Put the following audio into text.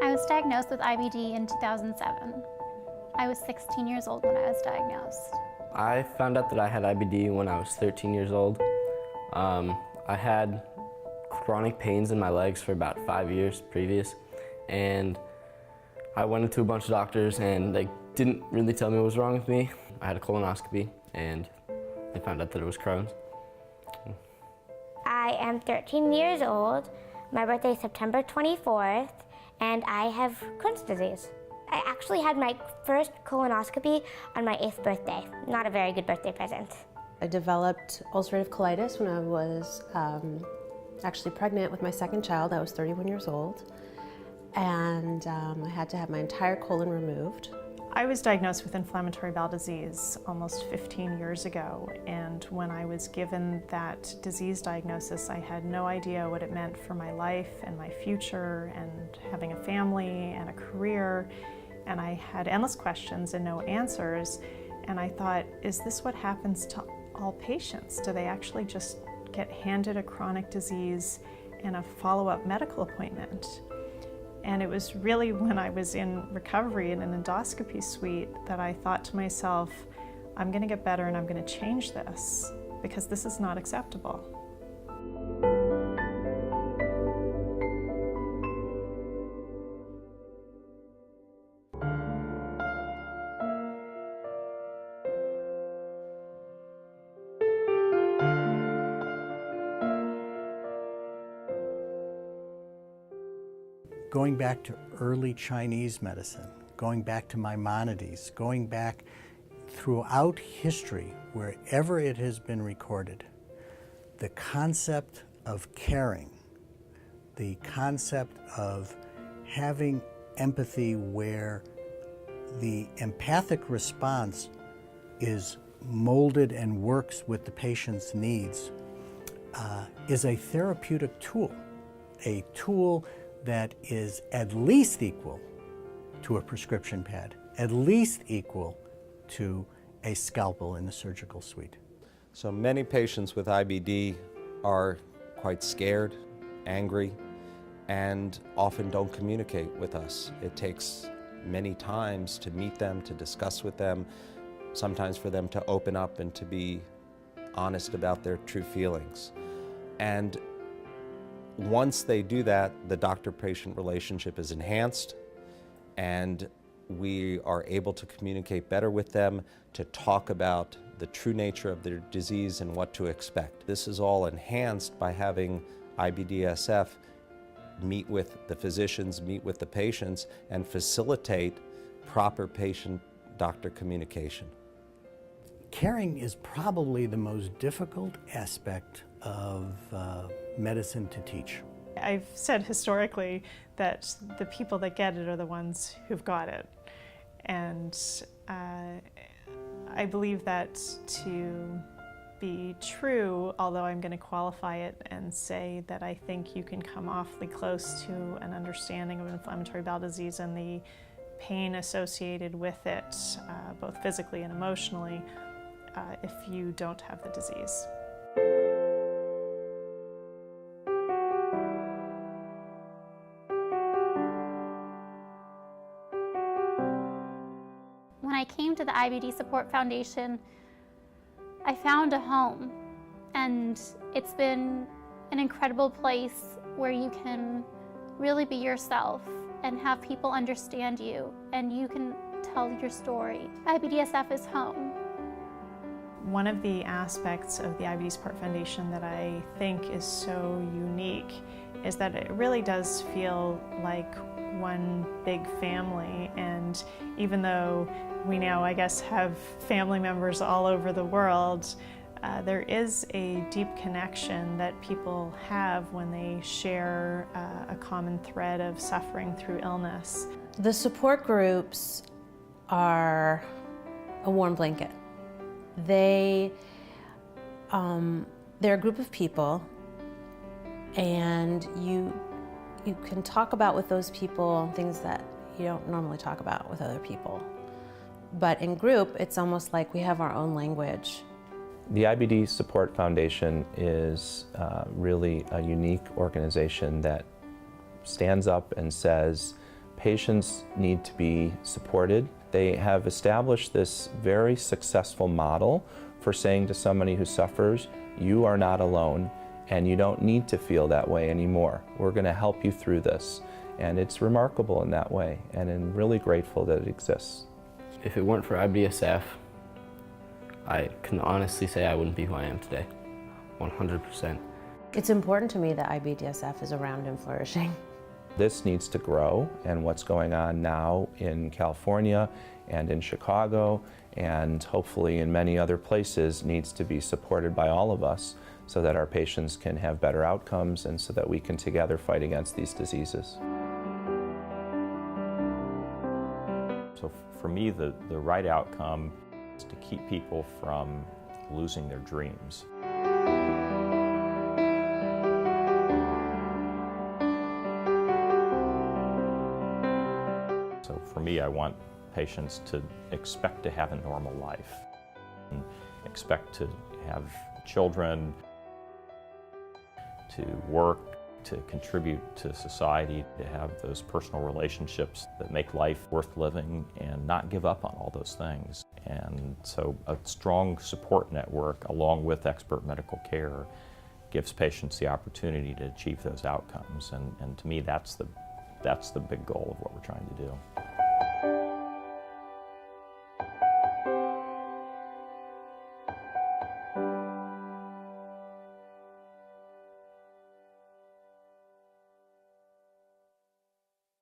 I was diagnosed with IBD in 2007. I was 16 years old when I was diagnosed. I found out that I had IBD when I was 13 years old. I had chronic pains in my legs for about 5 years previous, and I went into a bunch of doctors and they didn't really tell me what was wrong with me. I had a colonoscopy and they found out that it was Crohn's. I am 13 years old. My birthday is September 24th, and I have Crohn's disease. I actually had my first colonoscopy on my 8th birthday. Not a very good birthday present. I developed ulcerative colitis when I was actually pregnant with my second child. I was 31 years old, and I had to have my entire colon removed. I was diagnosed with inflammatory bowel disease almost 15 years ago, and when I was given that disease diagnosis, I had no idea what it meant for my life and my future and having a family and a career, and I had endless questions and no answers, and I thought, is this what happens to all patients? Do they actually just get handed a chronic disease and a follow-up medical appointment? And it was really when I was in recovery in an endoscopy suite that I thought to myself, I'm going to get better and I'm going to change this because this is not acceptable. Going back to early Chinese medicine, going back to Maimonides, going back throughout history, wherever it has been recorded, the concept of caring, the concept of having empathy where the empathic response is molded and works with the patient's needs, is a therapeutic tool, a tool that is at least equal to a prescription pad, at least equal to a scalpel in the surgical suite. So many patients with IBD are quite scared, angry, and often don't communicate with us. It takes many times to meet them, to discuss with them, sometimes for them to open up and to be honest about their true feelings. And once they do that, the doctor-patient relationship is enhanced, and we are able to communicate better with them, to talk about the true nature of their disease and what to expect. This is all enhanced by having IBDSF meet with the physicians, meet with the patients, and facilitate proper patient-doctor communication. Caring is probably the most difficult aspect of medicine to teach. I've said historically that the people that get it are the ones who've got it. And I believe that to be true, although I'm going to qualify it and say that I think you can come awfully close to an understanding of inflammatory bowel disease and the pain associated with it, both physically and emotionally, if you don't have the disease. When I came to the IBD Support Foundation, I found a home, and it's been an incredible place where you can really be yourself and have people understand you, and you can tell your story. IBDSF is home. One of the aspects of the IBD Support Foundation that I think is so unique is that it really does feel like one big family, and even though we now, I guess, have family members all over the world, there is a deep connection that people have when they share a common thread of suffering through illness. The support groups are a warm blanket. They're a group of people, and you can talk about with those people things that you don't normally talk about with other people. But in group, it's almost like we have our own language. The IBD Support Foundation is really a unique organization that stands up and says Patients need to be supported. They have established this very successful model for saying to somebody who suffers, you are not alone and you don't need to feel that way anymore. We're going to help you through this. And it's remarkable in that way, and I'm really grateful that it exists. If it weren't for IBDSF, I can honestly say I wouldn't be who I am today, 100%. It's important to me that IBDSF is around and flourishing. This needs to grow, and what's going on now in California and in Chicago and hopefully in many other places needs to be supported by all of us so that our patients can have better outcomes and so that we can together fight against these diseases. So for me, the right outcome is to keep people from losing their dreams. So for me, I want patients to expect to have a normal life, and expect to have children, to work, to contribute to society, to have those personal relationships that make life worth living and not give up on all those things. And so a strong support network along with expert medical care gives patients the opportunity to achieve those outcomes. And to me, that's the big goal of what we're trying to do.